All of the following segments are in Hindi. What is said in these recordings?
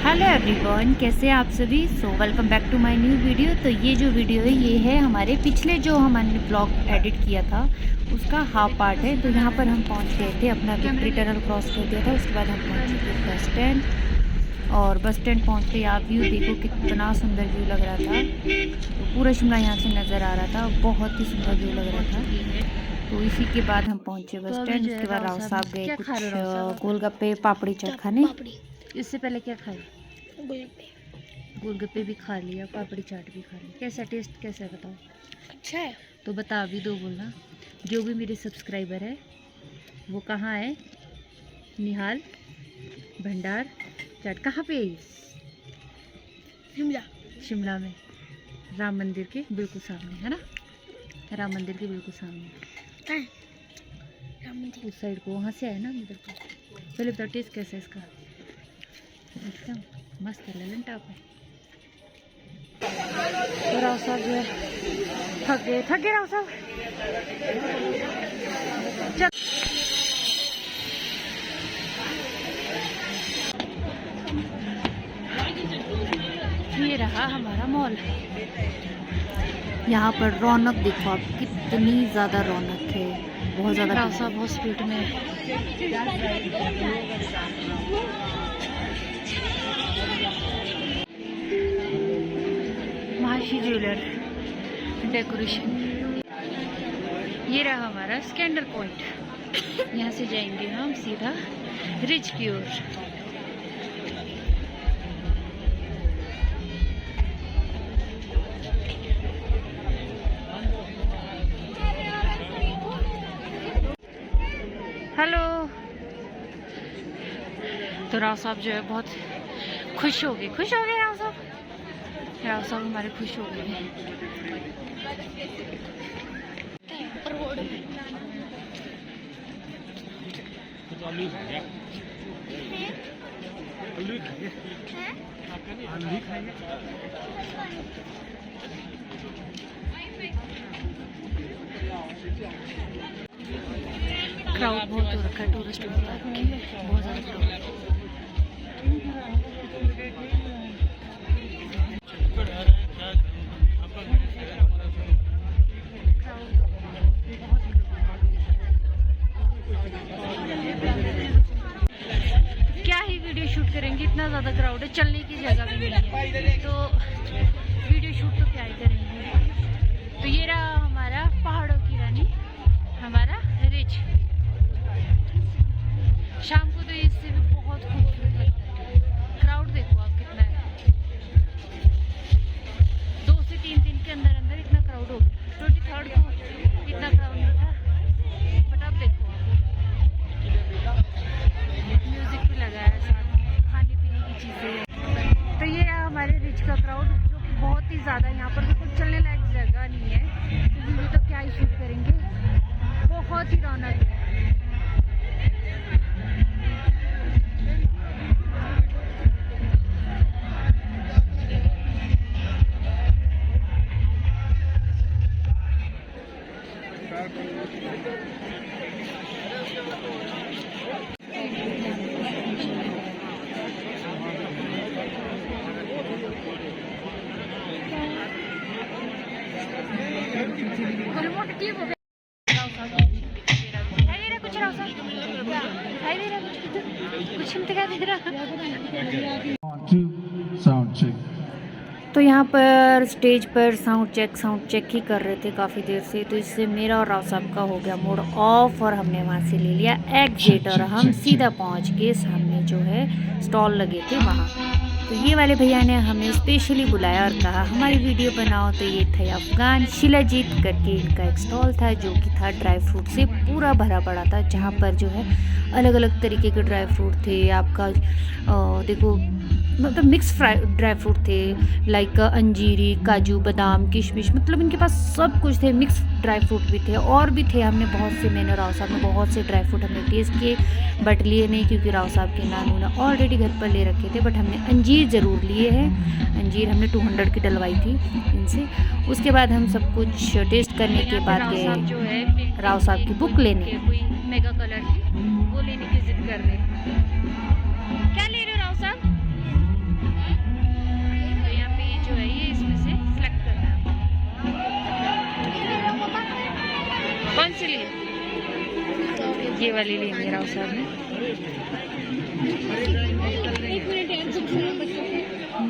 हेलो एवरीवन, कैसे हैं आप सभी। Welcome back to my new video. तो ये जो वीडियो है ये है हमारे पिछले जो हमने ब्लॉग एडिट किया था उसका हाफ पार्ट है। तो यहाँ पर हम पहुँच गए थे, अपना विक्ट्री टनल क्रॉस कर दिया था। उसके बाद हम पहुँचे थे बस स्टैंड, और बस स्टैंड पहुँच के आप व्यू देखो कितना सुंदर व्यू लग रहा था। तो पूरा शिमला यहाँ से नज़र आ रहा था, बहुत ही सुंदर व्यू लग रहा था। तो इसी के बाद हम पहुँचे बस स्टैंड। उसके बाद राव साहब गए कुछ गोलगप्पे पापड़ी चाट खाने। इससे पहले क्या खाए? गोलगप्पे भी खा लिया, पापड़ी चाट भी खा लिया। कैसा टेस्ट, कैसा है बताओ? अच्छा है। तो बता भी दो, बोलना। जो भी मेरे सब्सक्राइबर है वो कहाँ है? निहाल भंडार चाट कहाँ पे है? शिमला। शिमला में राम मंदिर के बिल्कुल सामने है ना, राम मंदिर के बिल्कुल सामने। राम मंदिर उस साइड को, वहाँ से आए ना इधर को। पहले बताओ टेस्ट कैसा है इसका? एकदम मस्त है, ललन टॉप है। तो राव साहब जो है थक गए राव साहब। ये रहा हमारा मॉल। यहाँ पर रौनक देखो आप, कितनी ज़्यादा रौनक है, बहुत ज़्यादा। राव साहब बहुत स्पीड में महाशी ज्वेलर डेकोरेशन। ये रहा हमारा स्कैंडल पॉइंट। यहाँ से जाएंगे हम सीधा रिच की ओर। हेलो। तो राव साहब जो है बहुत खुश हो गए राव साहब। राव साहब हमारे खुश हो गए। क्राउड बहुत हो रखा है, टूरिस्ट बहुत ज़्यादा क्राउड। क्या ही वीडियो शूट करेंगे, इतना ज़्यादा क्राउड है, चलने की जगह भी नहीं है, तो वीडियो शूट तो क्या ही करेंगे। तो ये रहा हमारा पहाड़ों की रानी, हमारा रिच। शाम को तो इससे भी बहुत खूबसूरत लगता है। क्राउड देखो आप कितना है। 2 से 3 दिन के अंदर अंदर इतना क्राउड हो गया। 23rd को इतना क्राउड नहीं था, बट अब देखो म्यूजिक भी लगा है, साथ खाने पीने की चीज़ें। तो ये है हमारे रिच का क्राउड, जो कि बहुत ही ज़्यादा। यहाँ पर बिल्कुल चलने लायक जगह नहीं है, तो वीडियो तो क्या ही शूट करेंगे, बहुत ही रौनक है। तो यहाँ पर स्टेज पर साउंड चेक ही कर रहे थे काफ़ी देर से। तो इससे मेरा और राव साहब का हो गया मूड ऑफ, और हमने वहाँ से ले लिया एग्जिट, और हम सीधा पहुँच के सामने जो है स्टॉल लगे थे वहाँ। तो ये वाले भैया ने हमें स्पेशली बुलाया और कहा हमारी वीडियो बनाओ। तो ये थे अफगान शिलाजीत करके, इनका एक स्टॉल था जो कि था ड्राई फ्रूट से पूरा भरा पड़ा था, जहाँ पर जो है अलग अलग तरीके के ड्राई फ्रूट थे। आपका देखो मतलब मिक्स ड्राई फ्रूट थे, लाइक अंजीरी, काजू, बादाम, किशमिश, मतलब इनके पास सब कुछ थे। मिक्स ड्राई फ्रूट भी थे और भी थे। हमने बहुत से, मैंने राव साहब ने बहुत से ड्राई फ्रूट हमने टेस्ट किए, बट लिए नहीं क्योंकि राव साहब के नानू ने ऑलरेडी घर पर ले रखे थे। बट हमने अंजीर ज़रूर लिए हैं। अंजीर हमने 200 की डलवाई थी इनसे। उसके बाद हम सब कुछ टेस्ट करने के बाद गए राव साहब की बुक लेने। मेगा कलर की वो लेने की जिद कर रहे। क्या ले रहे हो राव साहब? वाली लेनी है राव साहब ने।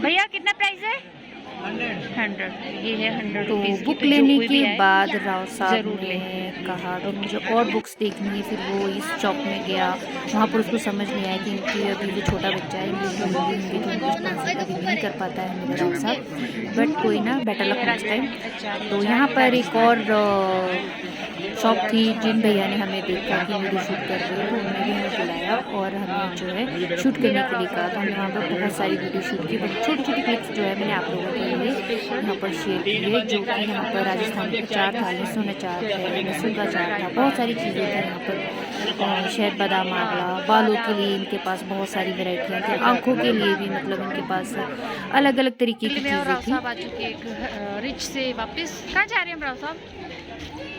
भैया कितना प्राइस है? 100। ये है 100 रुपीज़। बुक लेने के बाद राव साहब ने कहा कि मुझे और बुक्स देखनी है। फिर वो इस शॉप में गया, वहाँ पर उसको समझ नहीं आया क्योंकि अभी वो छोटा बच्चा है, इंग्लिश में हिंदी तो इंग्लिश ट्रांसलेट अभी नहीं कर पाता है मेरा राव साहब, बट कोई ना, बेटर लक नेक्स्ट टाइम। तो यहाँ पर एक और शॉप थी जिन भैया ने हमें देखा कि वीडियो शूट कर रही है, तो उन्होंने भी हमें बुलाया और हमें जो है शूट करने के लिए कहा। तो हमने वहाँ पर बहुत सारी वीडियो शूट की, बट छोटी छोटी क्लिप्स जो है मैंने आप लोगों के लिए यहाँ पर शेयर की है, जो कि यहाँ पर राजस्थान का अचार था, लहसुन अचार है, लहसुन का अचार था, बहुत सारी चीज़ें थी यहाँ पर। शहद बादाम आंवला, बालों के लिए इनके पास बहुत सारी वेराइटियाँ थी, आँखों के लिए भी मतलब इनके पास अलग अलग तरीके की चीज़ें थी। आ चुके हैं रिच से वापस। कहाँ जा रहे हैं राव साहब?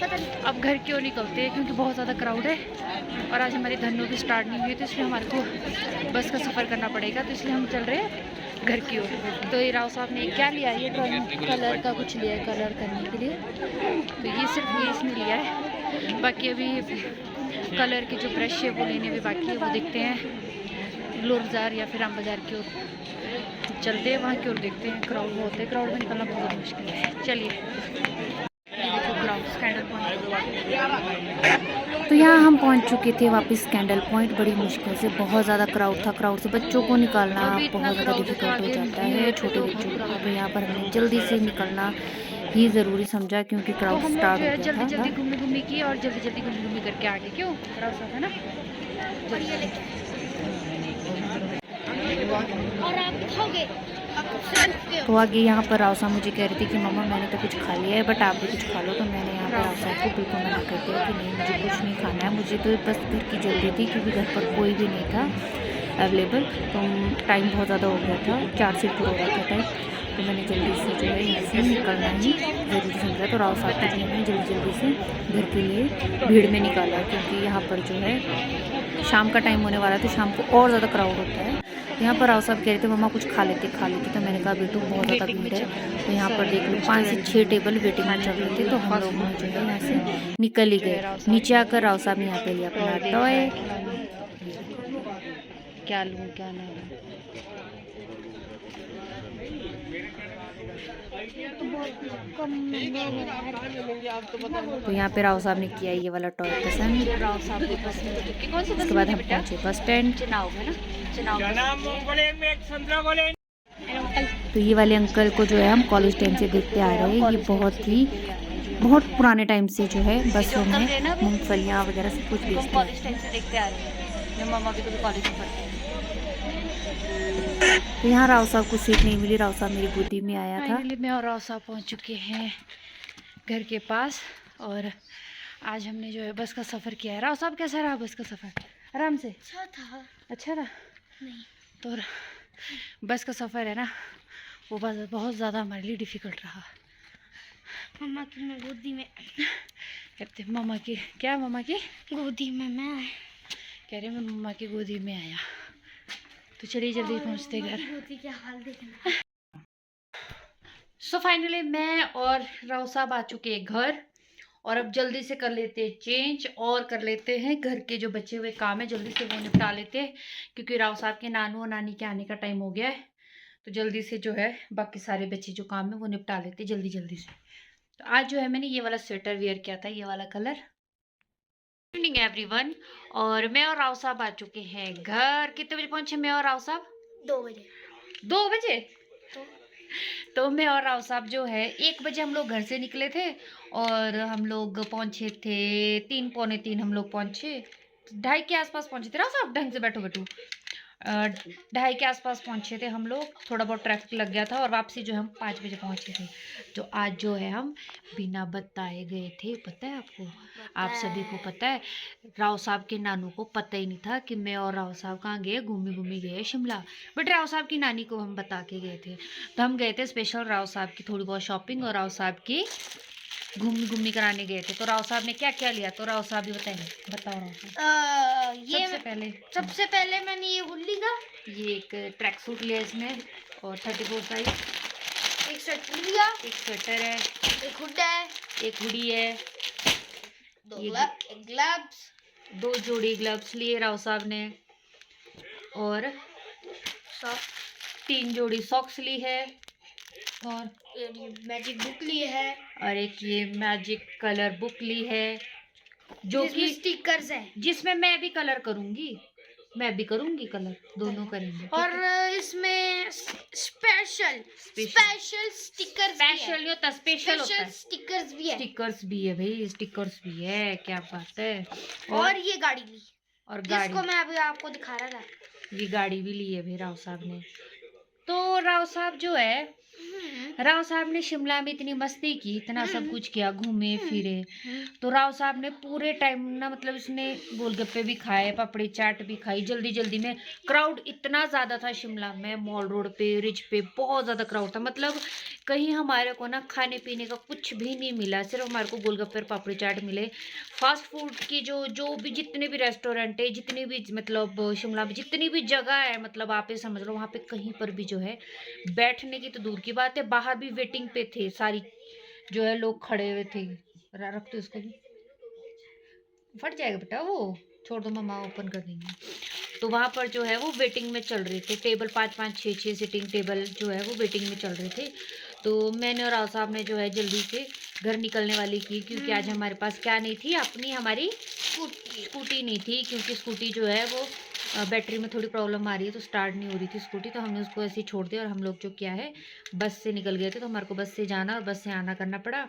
पता नहीं, अब घर क्यों निकलते हैं क्योंकि बहुत ज़्यादा क्राउड है और आज हमारी धन्नो भी स्टार्ट नहीं हुई, तो इसलिए हमारे को बस का सफ़र करना पड़ेगा, तो इसलिए हम चल रहे हैं घर की ओर। तो ये राव साहब ने क्या लिया है? ये ड्राइंग कलर का कुछ लिया है, कलर करने के लिए। तो ये सिर्फ ये इसने लिया है, बाकी अभी कलर के जो ब्रश है वो लेने भी बाकी है, वो देखते हैं ग्लोर बाज़ार या फिर आम बाज़ार की ओर चलते हैं, वहाँ की ओर देखते हैं। क्राउड बहुत है, क्राउड में निकलना बहुत मुश्किल है। चलिए, तो यहाँ हम पहुँच चुके थे वापस कैंडल पॉइंट। बड़ी मुश्किल से, बहुत ज़्यादा क्राउड था, क्राउड से बच्चों को निकालना बहुत ज़्यादा डिफिकल्ट हो जाता है, छोटे बच्चों को। तो यहाँ पर हमने जल्दी से निकलना ही ज़रूरी समझा क्योंकि क्राउड स्टार्ट हो गया था। जल्दी जल्दी घूमी की और जल्दी जल्दी घूमी करके आगे, क्यों राव साहब है ना। और आप खाओगे? तो आगे यहाँ पर राव साहब मुझे कह रही थी कि मम्मा मैंने तो कुछ खा लिया है, बट आप भी कुछ खा लो। तो मैंने यहाँ पर राव साहब को बिल्कुल मना कर दिया कि नहीं, मुझे कुछ नहीं खाना है, मुझे तो बस घर की जल्दी थी क्योंकि घर पर कोई भी नहीं था अवेलेबल। तो टाइम बहुत ज़्यादा हो गया था, 4 से पूरा हो रहा था टाइम, तो मैंने जल्दी से जो है यहाँ से निकलना ही ज़रूरी समझा। तो राव साहब को जो है जल्दी जल्दी से घर के लिए भीड़ में निकाला क्योंकि यहाँ पर जो है शाम का टाइम होने वाला है, तो शाम को और ज़्यादा क्राउड होता है। यहाँ पर राव साहब कह रहे थे मम्मा कुछ खा लेते। तो मैंने कहा बेटू बहुत ज़्यादा भीड़ है। तो यहाँ पर देख लो 5 से 6 टेबल वेटिंग में चल रहे थे, तो हम लोग जो है यहाँ से निकल ही गए। नीचे आकर राव साहब ने यहाँ पे लिया अपना टॉय, क्या लूँ क्या ना लूँ। तो यहाँ पे राव साहब ने किया ये वाला टॉय पसंद, राव साहब को पसंद। कौन सी? उसके बाद हम पहुँचे बस स्टैंड। चुनाव है ना, चुनाव। तो ये वाले अंकल को जो है हम कॉलेज टाइम से देखते आ रहे हैं, ये बहुत पुराने टाइम से जो है बसों में मूंगफलियाँ वगैरह सब कुछ बेचते हैं। कॉलेज टाइम से देखते आ रहे हैं, मेरे मामा भी तो कॉलेज में पढ़ते हैं। तो यहाँ राव साहब को सीट नहीं मिली, राव साहब मेरी गोदी में आया था। मैं और राव साहब पहुँच चुके हैं घर के पास और आज हमने जो है बस का सफ़र किया है। राव साहब कैसा रहा बस का सफ़र? आराम से? अच्छा था। अच्छा रहा? नहीं तो बस का सफ़र है ना, वो बस बहुत ज़्यादा हमारे लिए डिफ़िकल्ट रहा। मम्मा की मैं गोदी में कहते मम्मा की क्या? मम्मा की गोदी में मैं कह रहे मैं मम्मा की गोदी में आया। तो चलिए जल्दी पहुँचते घर। गोदी के हाल देखना। सो फाइनली मैं और राव साहब आ चुके हैं घर और अब जल्दी से कर लेते हैं चेंज और कर लेते हैं घर के जो बचे हुए काम है, जल्दी से वो निपटा लेते हैं क्योंकि राव साहब के नानू और नानी के आने का टाइम हो गया है। तो जल्दी से जो है बाकी सारे बच्चे जो काम है वो निपटा लेते हैं जल्दी जल्दी से। तो आज जो है मैंने ये वाला स्वेटर वेयर किया था, ये वाला कलर। गुड इवनिंग एवरीवन, और मैं और राव साहब आ चुके हैं घर। कितने बजे पहुंचे मैं और राव साहब? 2 बजे। 2 बजे? तो मैं और राव साहब जो है 1 बजे हम लोग घर से निकले थे और हम लोग पहुंचे थे 3 पौने 3 हम लोग पहुंचे, 2:30 के आसपास पहुंचे थे। राव साहब ढंग से बैठो 2:30 के आसपास पहुंचे थे हम लोग। थोड़ा बहुत ट्रैफिक लग गया था और वापसी जो है हम 5 बजे पहुंचे थे। तो आज जो है हम बिना बताए गए थे, पता है आपको? आप सभी को पता है, राव साहब के नानू को पता ही नहीं था कि मैं और राव साहब कहाँ गए, घूमी गए शिमला। बट राव साहब की नानी को हम बता के गए थे। तो हम गए थे स्पेशल राव साहब की थोड़ी बहुत शॉपिंग और राव साहब की घूमी कराने गए थे। तो राव साहब ने क्या क्या लिया, तो राव साहब भी बताएंगे। बताओ राव साहब। ये सबसे पहले मैंने ये हुडी का, ये एक ट्रैक सूट लिया इसमें और 34 साइज, एक स्वेटर लिया, एक स्वेटर है, एक हुड है, एक हुडी है, एक ग्लव्स, 2 जोड़ी ग्लव्स लिए राव साहब ने और सॉक्स 3 जोड़ी सॉक्स ली है और मैजिक बुक ली है एक ये मैजिक कलर बुक ली है जो जिसमें कि स्टिकर्स है जिसमें मैं भी कलर करूंगी, मैं भी करूंगी कलर, दोनों करेंगे ठीक और है? इसमें स्पेशल स्पेशल स्टिकर्स स्पेशल नहीं होता, स्पेशल होता है। स्टिकर्स भी है स्टिकर्स भी है भाई, स्टिकर्स भी है, क्या बात है। और ये गाड़ी ली और जिसको गाड़ी, मैं अभी आपको दिखा रहा था। ये गाड़ी भी ली है भाई राव साहब ने। तो राव साहब जो है, राव साहब ने शिमला में इतनी मस्ती की, इतना सब कुछ किया, घूमे फिरे। तो राव साहब ने पूरे टाइम ना, मतलब इसने गोलगप्पे भी खाए, पापड़ी चाट भी खाई, जल्दी जल्दी में। क्राउड इतना ज्यादा था शिमला में, मॉल रोड पे, रिज पे बहुत ज्यादा क्राउड था। मतलब कहीं हमारे को ना खाने पीने का कुछ भी नहीं मिला, सिर्फ हमारे को गोलगप्पे और पापड़ी चाट मिले। फास्ट फूड की जो जो भी जितने भी रेस्टोरेंट है, जितनी भी मतलब शिमला में जितनी भी जगह है, मतलब आप ये समझ लो, वहाँ पे कहीं पर भी जो है बैठने की तो दूर की बात है, बाहर भी वेटिंग पे थे सारी, जो है लोग खड़े हुए थे। रख दो उसको भी, फट जाएगा बेटा वो, छोड़ दो, मम्मा ओपन कर देंगे। तो वहाँ पर जो है वो वेटिंग में चल रहे थे टेबल, 5-5 6-6 सिटिंग टेबल जो है वो वेटिंग में चल रहे थे। तो मैंने और राव साहब ने जो है जल्दी से घर निकलने वाली की, क्योंकि आज हमारे पास क्या नहीं थी, अपनी हमारी स्कूटी नहीं थी, क्योंकि स्कूटी जो है वो बैटरी में थोड़ी प्रॉब्लम आ रही है, तो स्टार्ट नहीं हो रही थी स्कूटी। तो हमने उसको ऐसे ही छोड़ दिया और हम लोग जो क्या है बस से निकल गए थे। तो हमारे को बस से जाना और बस से आना करना पड़ा।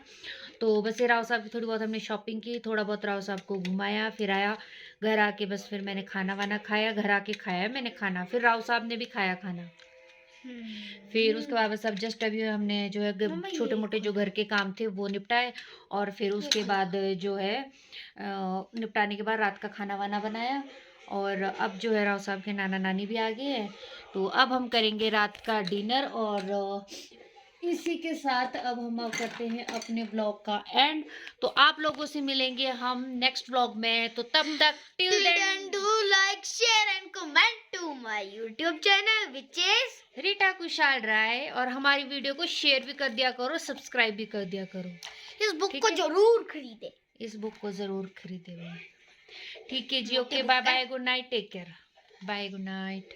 तो बस ये राव साहब की थोड़ी बहुत हमने शॉपिंग की, थोड़ा बहुत राव साहब को घुमाया फिराया। घर आके बस फिर मैंने खाना वाना खाया, घर आके खाया मैंने खाना, फिर राव साहब ने भी खाया खाना। फिर उसके बाद बस अब जस्ट अभी हमने जो है छोटे मोटे जो घर के काम थे वो निपटाए, और फिर उसके बाद जो है निपटाने के बाद रात का खाना वाना बनाया। और अब जो है राव साहब के नाना नानी भी आ गए हैं, तो अब हम करेंगे रात का डिनर। और इसी के साथ अब हम अब करते हैं अपने ब्लॉग का एंड। तो आप लोगों से मिलेंगे हम नेक्स्ट ब्लॉग में, तो तब तक till then do like, share and comment to my YouTube channel which is Rita Kushal Rai. और हमारी वीडियो को शेयर भी कर दिया करो, सब्सक्राइब भी कर दिया करो। इस बुक ठीक को है? जरूर खरीदे। इस बुक को जरूर खरीदे हुए। ठीक है जी, मोटी ओके, बुक बाय है। Bye, good night, take care, bye, good night.